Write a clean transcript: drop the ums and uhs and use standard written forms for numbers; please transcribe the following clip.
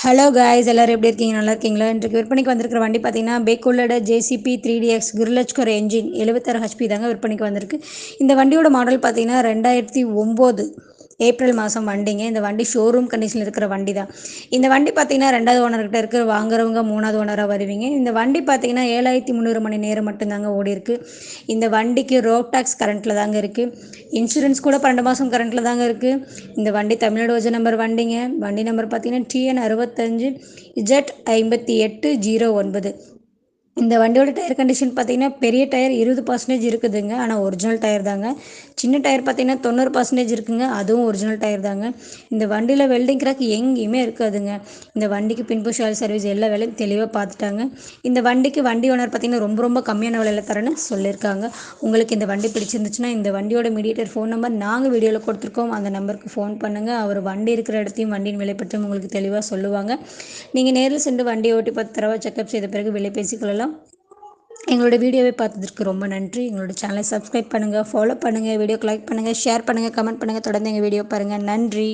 Hello guys எல்லாரும் எப்படி இருக்கீங்க? நல்லா இருக்கீங்களா? இன்றைக்கு விற்பனைக்கு வந்திருக்கிற வண்டி பார்த்தீங்கன்னா பேக்குள்ளட ஜேசிபி 3DX கிரில்லச்கர் என்ஜின் 76 ஹெச்பி தாங்க விற்பனைக்கு வந்திருக்கு. இந்த வண்டியோட மாடல் பார்த்தீங்கன்னா 2009 ஏப்ரல் மாதம் வண்டிங்க. இந்த வண்டி ஷோரூம் கண்டிஷனில் இருக்கிற வண்டி தான். இந்த வண்டி பார்த்தீங்கன்னா 2வது ஓனர்கிட்ட இருக்குது. வாங்குறவங்க 3வது ஓனராக வருவீங்க. இந்த வண்டி பார்த்தீங்கன்னா 7300 மணி நேரம் மட்டும்தாங்க ஓடி இருக்கு. இந்த வண்டிக்கு ரோட் டாக்ஸ் கரண்ட்டில் தாங்க இருக்குது. இன்சூரன்ஸ் கூட 12 மாதம் கரண்ட்டில் தாங்க இருக்குது. இந்த வண்டி தமிழ்நாடு ஒரிஜினல் நம்பர் வண்டிங்க. வண்டி நம்பர் பார்த்தீங்கன்னா TN65 Z5809. இந்த வண்டியோட டயர் கண்டிஷன் பார்த்தீங்கன்னா பெரிய டயர் 20% இருக்குதுங்க. ஆனால் ஒரிஜினல் டயர் தாங்க. சின்ன டயர் பார்த்தீங்கன்னா 90% இருக்குங்க. அதுவும் ஒரிஜினல் டயர் தாங்க. இந்த வண்டியில் வெல்டிங் கிராக் எங்கேயுமே இருக்காதுங்க. இந்த வண்டிக்கு பின்புஷ் ஆயில் சர்வீஸ் எல்லா வேலையும் தெளிவாக பார்த்துட்டாங்க. இந்த வண்டிக்கு வண்டி ஓனர் பார்த்தீங்கன்னா ரொம்ப ரொம்ப கம்மியான விலையில் தரேன்னு சொல்லியிருக்காங்க. உங்களுக்கு இந்த வண்டி பிடிச்சிருந்துச்சுன்னா இந்த வண்டியோட மீடியேட்டர் ஃபோன் நம்பர் நாங்கள் வீடியோவில் கொடுத்துருக்கோம். அந்த நம்பருக்கு ஃபோன் பண்ணுங்கள். அவர் வண்டி இருக்கிற இடத்தையும் வண்டியின் விலை பற்றியும் உங்களுக்கு தெளிவாக சொல்லுவாங்க. நீங்கள் நேரில் சென்று வண்டியை ஓட்டி 10 தடவை செக்அப் செய்த பிறகு விலை பேசிக்கொள்ளலாம். எங்களோட வீடியோவை பார்த்ததற்கு ரொம்ப நன்றி. எங்களோட சேனலை சப்ஸ்கிரைப் பண்ணுங்கள், ஃபாலோ பண்ணுங்கள், வீடியோக்கு லைக் பண்ணுங்கள், ஷேர் பண்ணுங்கள், கமெண்ட் பண்ணுங்கள். தொடர்ந்து எங்கள் வீடியோ பாருங்கள். நன்றி.